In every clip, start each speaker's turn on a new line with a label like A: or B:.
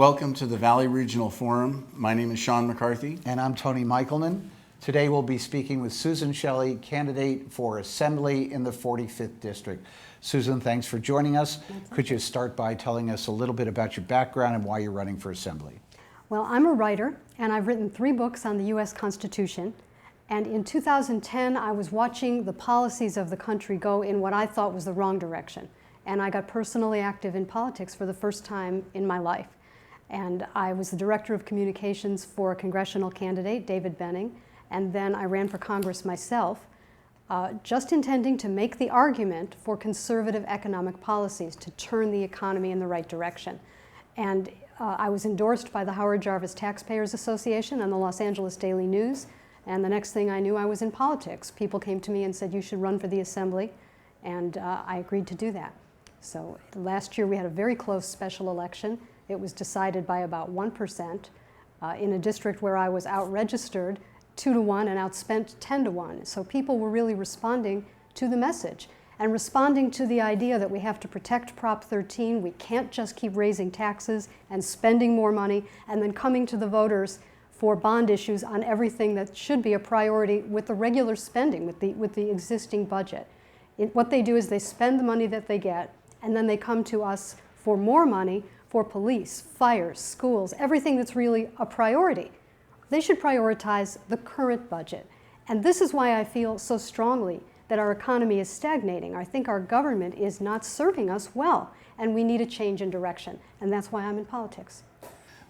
A: Welcome to the Valley Regional Forum. My name is Sean McCarthy.
B: And I'm Tony Michelman. Today we'll be speaking with Susan Shelley, candidate for Assembly in the 45th District. Susan, thanks for joining us. Could you start by telling us a little bit about your background and why you're running for Assembly?
C: Well, I'm a writer, and I've written 3 books on the U.S. Constitution. And in 2010, I was watching the policies of the country go in what I thought was the wrong direction. And I got personally active in politics for the first time in my life. And I was the director of communications for a congressional candidate, David Benning, and then I ran for Congress myself, just intending to make the argument for conservative economic policies to turn the economy in the right direction. And I was endorsed by the Howard Jarvis Taxpayers Association and the Los Angeles Daily News, and the next thing I knew, I was in politics. People came to me and said, you should run for the Assembly, and I agreed to do that. So last year we had a very close special election. It was decided by about 1% in a district where I was out-registered 2-to-1 and outspent 10-to-1. So people were really responding to the message and responding to the idea that we have to protect Prop 13. We can't just keep raising taxes and spending more money and then coming to the voters for bond issues on everything that should be a priority with the regular spending, with the existing budget. What they do is they spend the money that they get, and then they come to us for more money for police, fire, schools, everything that's really a priority. They should prioritize the current budget. And this is why I feel so strongly that our economy is stagnating. I think our government is not serving us well, and we need a change in direction. And that's why I'm in politics.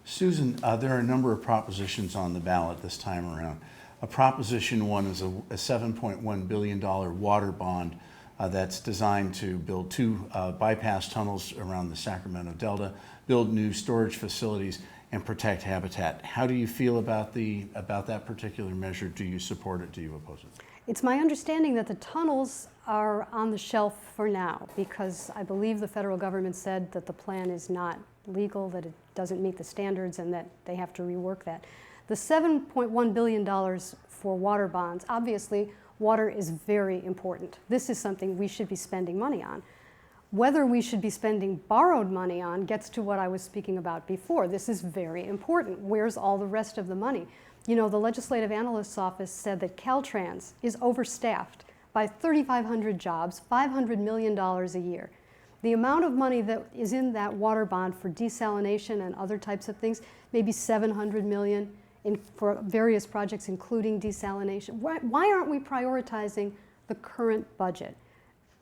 A: Susan, there are a number of propositions on the ballot this time around. Proposition 1 is a $7.1 billion water bond that's designed to build 2 bypass tunnels around the Sacramento Delta, build new storage facilities, and protect habitat. How do you feel about that particular measure? Do you support it? Do you oppose it?
C: It's my understanding that the tunnels are on the shelf for now because I believe the federal government said that the plan is not legal, that it doesn't meet the standards, and that they have to rework that. The $7.1 billion for water bonds, obviously, water is very important. This is something we should be spending money on. Whether we should be spending borrowed money on gets to what I was speaking about before. This is very important. Where's all the rest of the money? You know, the Legislative Analyst's Office said that Caltrans is overstaffed by 3,500 jobs, $500 million a year. The amount of money that is in that water bond for desalination and other types of things, maybe $700 million for various projects, including desalination. Why aren't we prioritizing the current budget?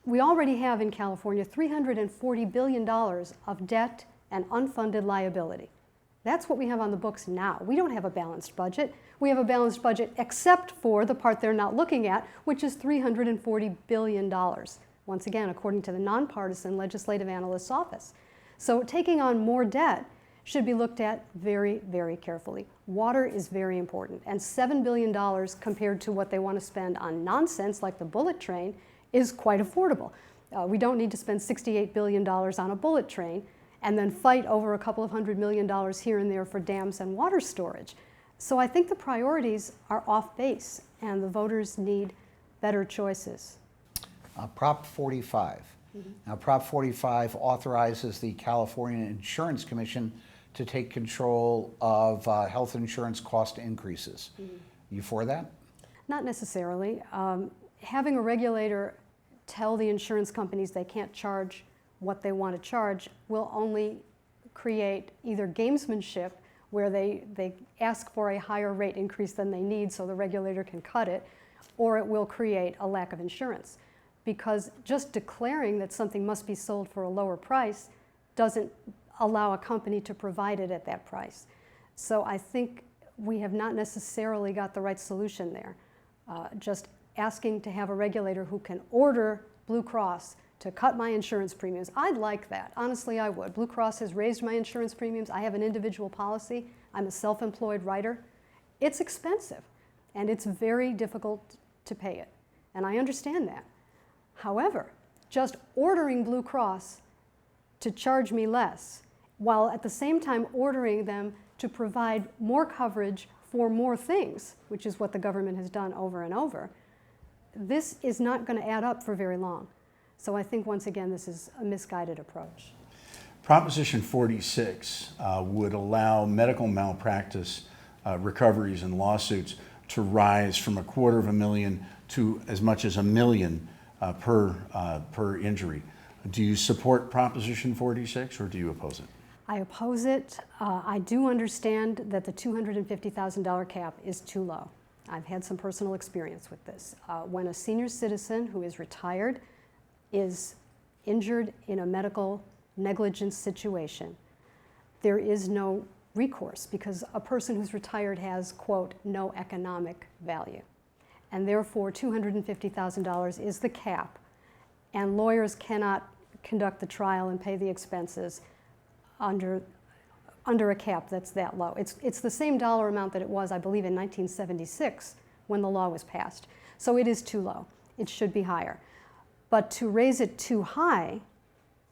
C: We already have in California $340 billion of debt and unfunded liability. That's what we have on the books now. We don't have a balanced budget. We have a balanced budget except for the part they're not looking at, which is $340 billion. Once again, according to the nonpartisan Legislative Analyst's Office. So taking on more debt should be looked at very, very carefully. Water is very important, and $7 billion compared to what they want to spend on nonsense like the bullet train is quite affordable. We don't need to spend $68 billion on a bullet train and then fight over a couple of $100 million here and there for dams and water storage. So I think the priorities are off base, and the voters need better choices.
B: Prop 45. Now, Prop 45 authorizes the California Insurance Commission to take control of health insurance cost increases. You for that?
C: Not necessarily. Having a regulator tell the insurance companies they can't charge what they want to charge will only create either gamesmanship, where they ask for a higher rate increase than they need so the regulator can cut it, or it will create a lack of insurance. Because just declaring that something must be sold for a lower price doesn't allow a company to provide it at that price. So I think we have not necessarily got the right solution there. Just asking to have a regulator who can order Blue Cross to cut my insurance premiums. I'd like that. Honestly, I would. Blue Cross has raised my insurance premiums. I have an individual policy. I'm a self-employed writer. It's expensive, and it's very difficult to pay it, and I understand that. However, just ordering Blue Cross to charge me less, while at the same time ordering them to provide more coverage for more things, which is what the government has done over and over, this is not going to add up for very long. So I think, once again, this is a misguided approach.
A: Proposition 46 would allow medical malpractice recoveries and lawsuits to rise from $250,000 to as much as $1 million per injury. Do you support Proposition 46 or do you oppose it?
C: I oppose it. I do understand that the $250,000 cap is too low. I've had some personal experience with this. When a senior citizen who is retired is injured in a medical negligence situation, there is no recourse because a person who's retired has, quote, no economic value. And therefore, $250,000 is the cap. And lawyers cannot conduct the trial and pay the expenses under a cap that's that low. It's the same dollar amount that it was, I believe, in 1976 when the law was passed. So it is too low. It should be higher. But to raise it too high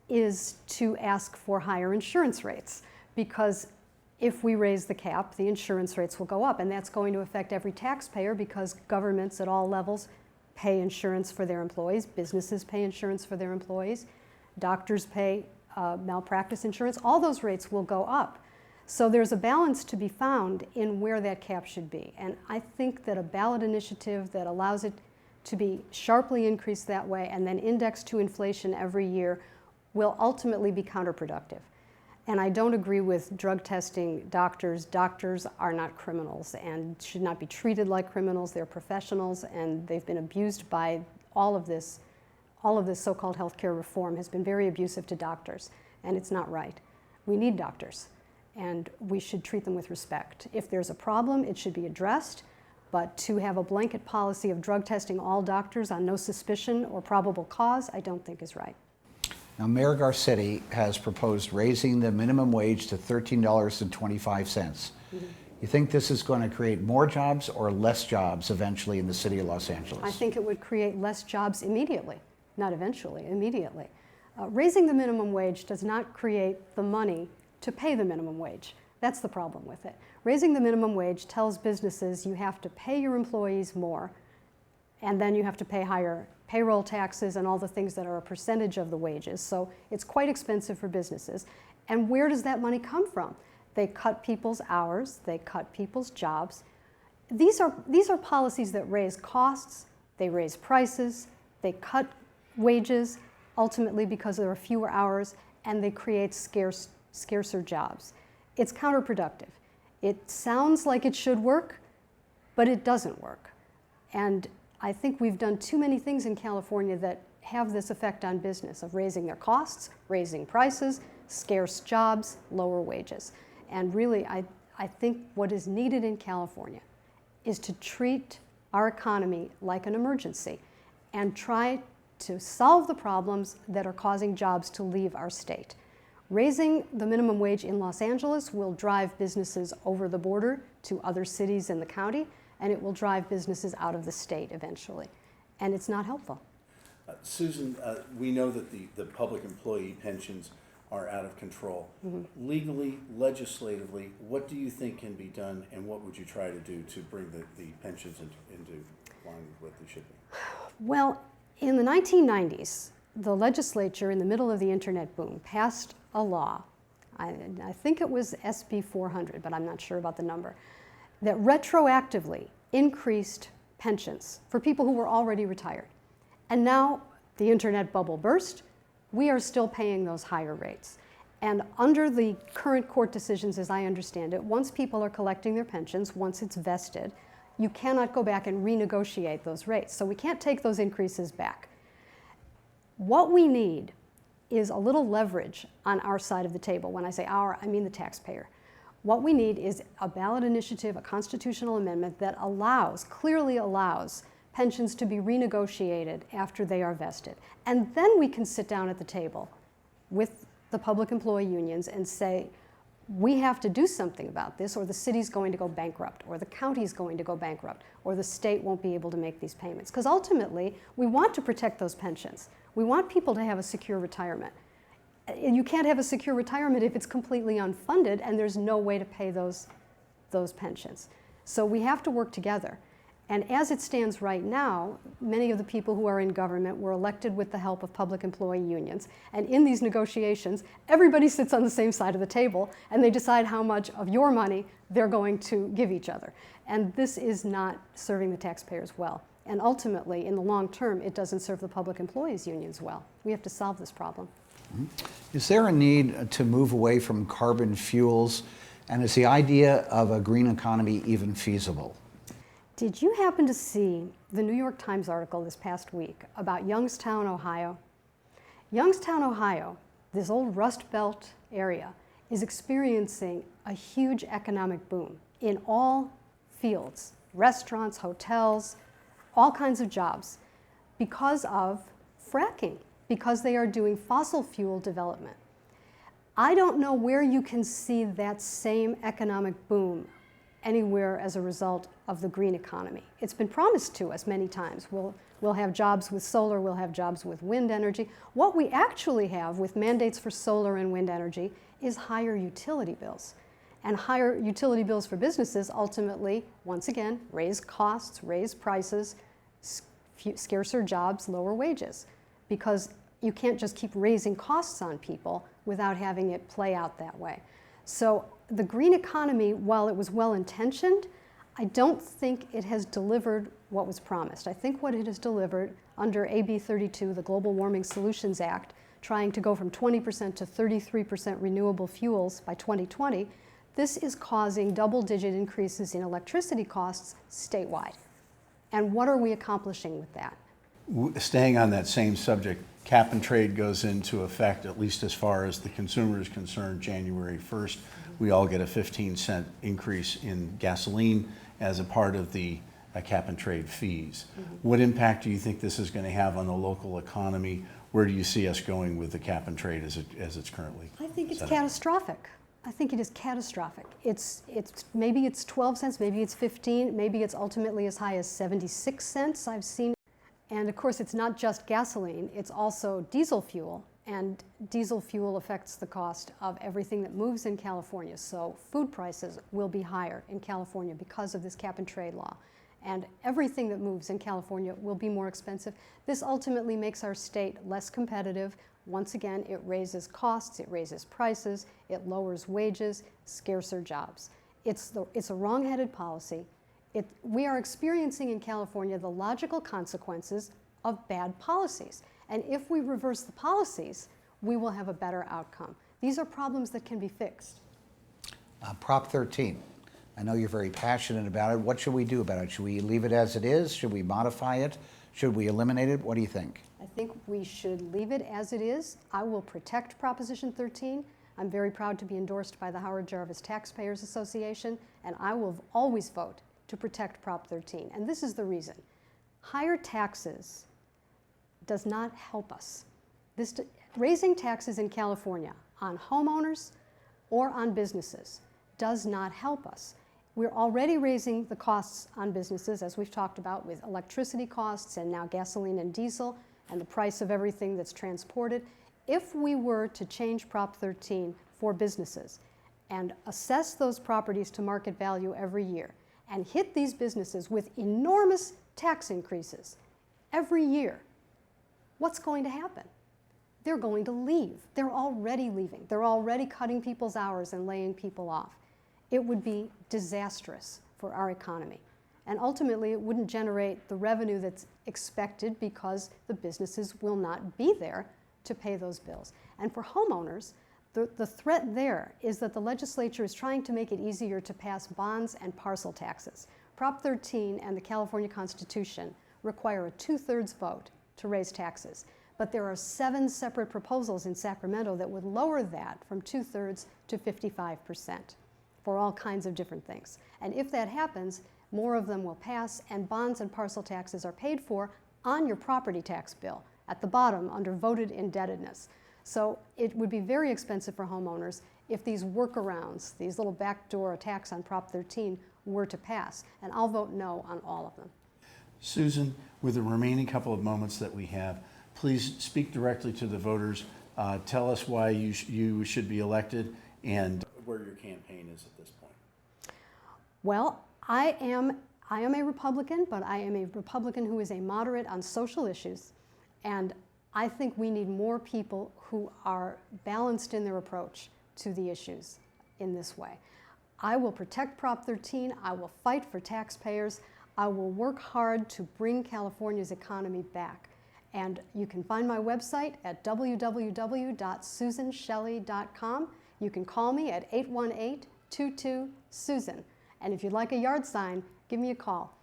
C: is to ask for higher insurance rates, because if we raise the cap, the insurance rates will go up, and that's going to affect every taxpayer because governments at all levels pay insurance for their employees, businesses pay insurance for their employees, doctors pay malpractice insurance. All those rates will go up. So there's a balance to be found in where that cap should be. And I think that a ballot initiative that allows it to be sharply increased that way and then indexed to inflation every year will ultimately be counterproductive. And I don't agree with drug testing doctors. Doctors are not criminals and should not be treated like criminals. They're professionals, and they've been abused by all of this so-called healthcare reform has been very abusive to doctors, and it's not right. We need doctors, and we should treat them with respect. If there's a problem, it should be addressed, but to have a blanket policy of drug testing all doctors on no suspicion or probable cause, I don't think is right.
B: Now, Mayor Garcetti has proposed raising the minimum wage to $13.25. Mm-hmm. You think this is going to create more jobs or less jobs eventually in the city of Los Angeles?
C: I think it would create less jobs immediately, not eventually, immediately. Raising the minimum wage does not create the money to pay the minimum wage. That's the problem with it. Raising the minimum wage tells businesses you have to pay your employees more, and then you have to pay higher payroll taxes and all the things that are a percentage of the wages. So it's quite expensive for businesses. And where does that money come from? They cut people's hours, they cut people's jobs. These are policies that raise costs, they raise prices, they cut wages, ultimately because there are fewer hours, and they create scarcer jobs. It's counterproductive. It sounds like it should work, but it doesn't work. And I think we've done too many things in California that have this effect on business of raising their costs, raising prices, scarce jobs, lower wages. And really, I think what is needed in California is to treat our economy like an emergency and try to solve the problems that are causing jobs to leave our state. Raising the minimum wage in Los Angeles will drive businesses over the border to other cities in the county, and it will drive businesses out of the state eventually. And it's not helpful.
A: Susan, we know that the public employee pensions are out of control. Mm-hmm. Legally, legislatively, what do you think can be done, and what would you try to do to bring the pensions into line with what they should be?
C: Well, in the 1990s, the legislature, in the middle of the internet boom, passed a law, I think it was SB 400, but I'm not sure about the number, that retroactively increased pensions for people who were already retired. And now the internet bubble burst, we are still paying those higher rates. And under the current court decisions, as I understand it, once people are collecting their pensions, once it's vested, you cannot go back and renegotiate those rates. So we can't take those increases back. What we need is a little leverage on our side of the table. When I say our, I mean the taxpayer. What we need is a ballot initiative, a constitutional amendment that clearly allows pensions to be renegotiated after they are vested. And then we can sit down at the table with the public employee unions and say, we have to do something about this, or the city's going to go bankrupt, or the county's going to go bankrupt, or the state won't be able to make these payments. Because ultimately, we want to protect those pensions. We want people to have a secure retirement. You can't have a secure retirement if it's completely unfunded and there's no way to pay those pensions. So we have to work together. And as it stands right now, many of the people who are in government were elected with the help of public employee unions. And in these negotiations, everybody sits on the same side of the table and they decide how much of your money they're going to give each other. And this is not serving the taxpayers well. And ultimately, in the long term, it doesn't serve the public employees unions well. We have to solve this problem.
B: Is there a need to move away from carbon fuels? And is the idea of a green economy even feasible?
C: Did you happen to see the New York Times article this past week about Youngstown, Ohio? Youngstown, Ohio, this old Rust Belt area, is experiencing a huge economic boom in all fields, restaurants, hotels, all kinds of jobs, because of fracking, because they are doing fossil fuel development. I don't know where you can see that same economic boom anywhere as a result of the green economy. It's been promised to us many times. We'll have jobs with solar, we'll have jobs with wind energy. What we actually have with mandates for solar and wind energy is higher utility bills. And higher utility bills for businesses ultimately, once again, raise costs, raise prices, scarcer jobs, lower wages. Because you can't just keep raising costs on people without having it play out that way. So the green economy, while it was well-intentioned, I don't think it has delivered what was promised. I think what it has delivered under AB 32, the Global Warming Solutions Act, trying to go from 20% to 33% renewable fuels by 2020, this is causing double-digit increases in electricity costs statewide. And what are we accomplishing with that?
A: Staying on that same subject, cap and trade goes into effect, at least as far as the consumer is concerned, January 1st. We all get a 15-cent increase in gasoline as a part of the cap and trade fees. What impact do you think this is going to have on the local economy? Where do you see us going with the cap and trade as it's currently?
C: I think it's
A: set up?
C: catastrophic. I think it is catastrophic. Maybe it's 12 cents, maybe it's 15, maybe it's ultimately as high as 76 cents. I've seen. And of course, it's not just gasoline, it's also diesel fuel. And diesel fuel affects the cost of everything that moves in California. So food prices will be higher in California because of this cap and trade law. And everything that moves in California will be more expensive. This ultimately makes our state less competitive. Once again, it raises costs, it raises prices, it lowers wages, scarcer jobs. It's a wrong-headed policy. We are experiencing in California the logical consequences of bad policies. And if we reverse the policies, we will have a better outcome. These are problems that can be fixed.
B: Prop 13. I know you're very passionate about it. What should we do about it? Should we leave it as it is? Should we modify it? Should we eliminate it? What do you think?
C: I think we should leave it as it is. I will protect Proposition 13. I'm very proud to be endorsed by the Howard Jarvis Taxpayers Association, and I will always vote to protect Prop 13. And this is the reason. Higher taxes does not help us. Raising taxes in California on homeowners or on businesses does not help us. We're already raising the costs on businesses, as we've talked about, with electricity costs and now gasoline and diesel and the price of everything that's transported. If we were to change Prop 13 for businesses and assess those properties to market value every year and hit these businesses with enormous tax increases every year, what's going to happen? They're going to leave. They're already leaving. They're already cutting people's hours and laying people off. It would be disastrous for our economy. And ultimately, it wouldn't generate the revenue that's expected because the businesses will not be there to pay those bills. And for homeowners, the threat there is that the legislature is trying to make it easier to pass bonds and parcel taxes. Prop 13 and the California Constitution require a 2/3 vote to raise taxes. But there are 7 separate proposals in Sacramento that would lower that from 2/3 to 55% for all kinds of different things. And if that happens, more of them will pass, and bonds and parcel taxes are paid for on your property tax bill at the bottom under voted indebtedness. So it would be very expensive for homeowners if these workarounds, these little backdoor attacks on Prop 13 were to pass. And I'll vote no on all of them.
A: Susan, with the remaining couple of moments that we have, please speak directly to the voters. Tell us why you should be elected and where your campaign is at this point.
C: Well, I I am a Republican, but I am a Republican who is a moderate on social issues. And I think we need more people who are balanced in their approach to the issues in this way. I will protect Prop 13. I will fight for taxpayers. I will work hard to bring California's economy back. And you can find my website at www.susanshelley.com. You can call me at 818-22-SUSAN. And if you'd like a yard sign, give me a call.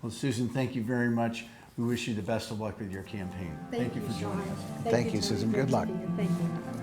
A: Well, Susan, thank you very much. We wish you the best of luck with your campaign. Thank you for joining us.
B: Thank you, Susan. Good luck.
C: Thank you.